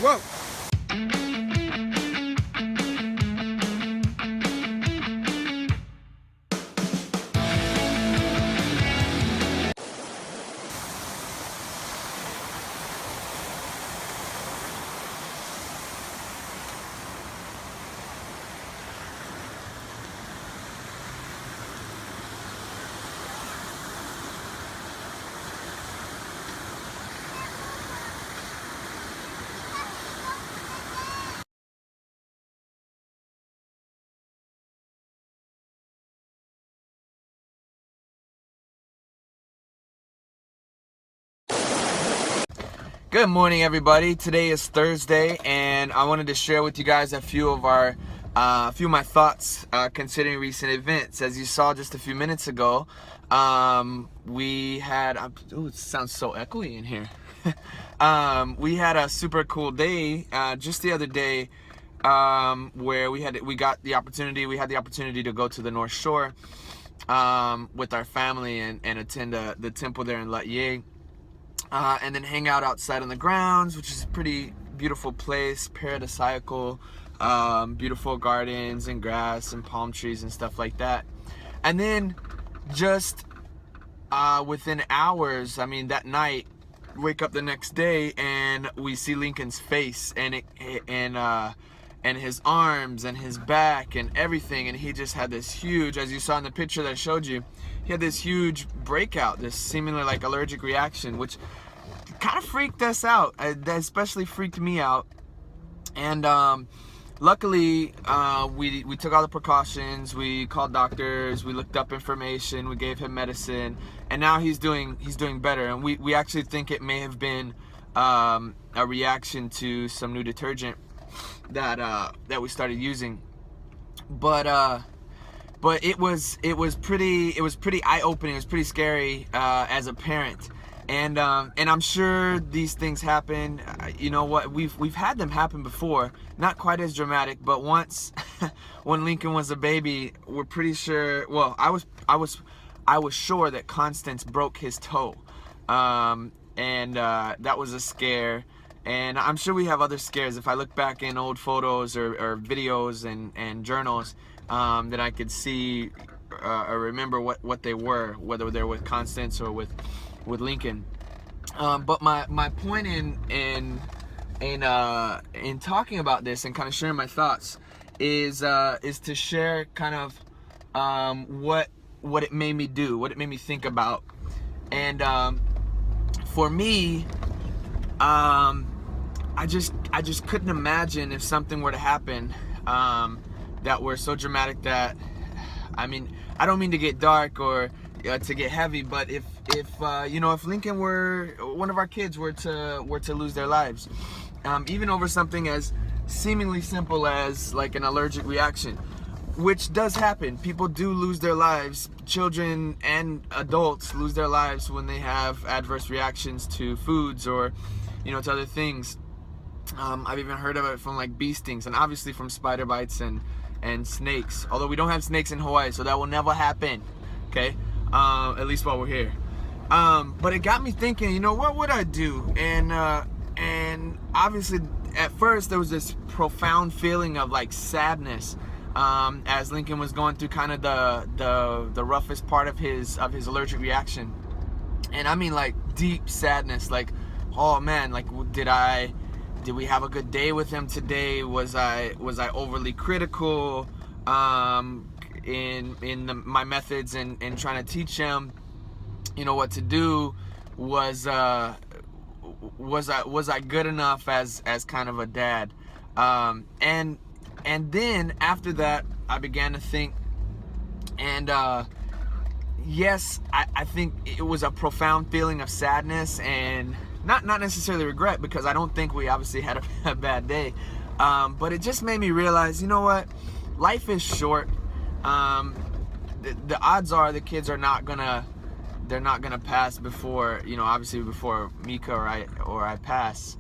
Whoa. Good morning, everybody. Today is Thursday, and I wanted to share with you guys a few of my thoughts considering recent events. As you saw just a few minutes ago, we had it sounds so echoey in here. We had a super cool day just the other day, where we had the opportunity to go to the North Shore with our family and attend the temple there in Latye. And then hang out outside on the grounds, which is a pretty beautiful place, paradisiacal, beautiful gardens and grass and palm trees and stuff like that. And then just within hours, that night, wake up the next day and we see Lincoln's face and his arms and his back and everything, and he just had this huge, as you saw in the picture that I showed you, he had this huge breakout, this seemingly like allergic reaction, which kind of freaked us out. That especially freaked me out. And luckily, we took all the precautions. We called doctors. We looked up information. We gave him medicine, and now he's doing better. And we actually think it may have been a reaction to some new detergent that we started using. But it was pretty eye-opening. It was pretty scary as a parent. And I'm sure these things happen. You know what? We've had them happen before. Not quite as dramatic, but once when Lincoln was a baby, we're pretty sure. Well, I was sure that Constance broke his toe, and that was a scare. And I'm sure we have other scares. If I look back in old photos or videos and journals, that I could see or remember what they were, whether they're with Constance or with Lincoln. But my point in talking about this and kind of sharing my thoughts is to share kind of what it made me do, what it made me think about. And for me, I just couldn't imagine if something were to happen that were so dramatic that, I don't mean to get dark or to get heavy, but if Lincoln were, one of our kids were to lose their lives, even over something as seemingly simple as like an allergic reaction, which does happen. People do lose their lives. Children and adults lose their lives when they have adverse reactions to foods or to other things. I've even heard of it from like bee stings, and obviously from spider bites and snakes, although we don't have snakes in Hawaii, so that will never happen, okay? At least while we're here. But it got me thinking, what would I do? And obviously at first there was this profound feeling of like sadness, as Lincoln was going through kind of the roughest part of his allergic reaction. And I mean like deep sadness, like, oh man, like did we have a good day with him today? Was I overly critical in my methods and trying to teach him what to do? Was I good enough as kind of a dad? And then after that I began to think, and yes, I think it was a profound feeling of sadness and not necessarily regret, because I don't think we obviously had a bad day, but it just made me realize, what, life is short. The odds are the kids are not gonna pass before, obviously before Mika or I pass.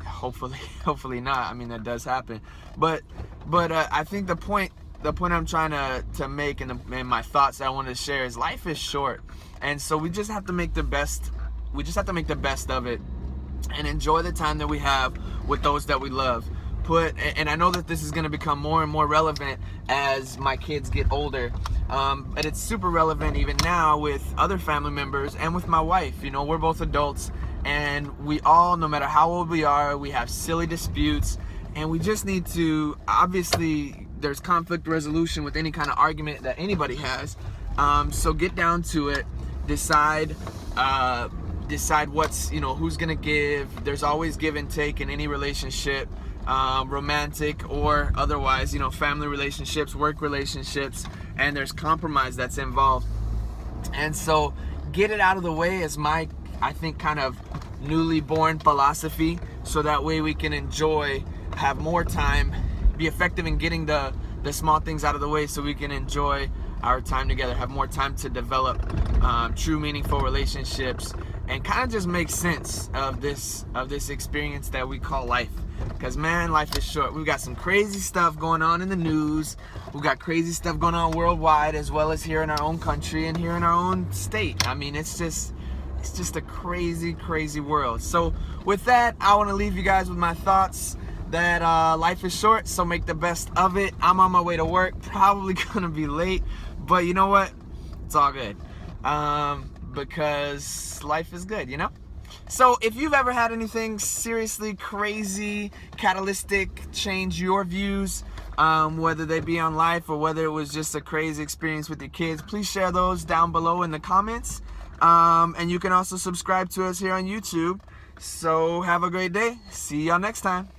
Hopefully not. That does happen, but I think the point I'm trying to make and my thoughts that I wanted to share is life is short, and so we just have to make the best of it. and enjoy the time that we have with those that we love. And I know that this is going to become more and more relevant as my kids get older, but it's super relevant even now with other family members and with my wife. You know, we're both adults, and we all, no matter how old we are, we have silly disputes, and we just need to, obviously there's conflict resolution with any kind of argument that anybody has, so get down to it, decide what's, who's gonna give. There's always give and take in any relationship, romantic or otherwise, family relationships, work relationships, and there's compromise that's involved. And so get it out of the way is my, I think, kind of newly born philosophy, so that way we can enjoy, have more time, be effective in getting the small things out of the way, so we can enjoy our time together, have more time to develop true meaningful relationships, and kind of just make sense of this experience that we call life. Because man, life is short. We've got some crazy stuff going on in the news. We've got crazy stuff going on worldwide, as well as here in our own country and here in our own state. I mean, it's just a crazy world. So with that, I want to leave you guys with my thoughts that life is short, so make the best of it. I'm on my way to work, probably gonna be late, but you know what? It's all good. Because life is good, So if you've ever had anything seriously crazy, catalytic, change your views, whether they be on life or whether it was just a crazy experience with your kids, please share those down below in the comments. And you can also subscribe to us here on YouTube. So have a great day. See y'all next time.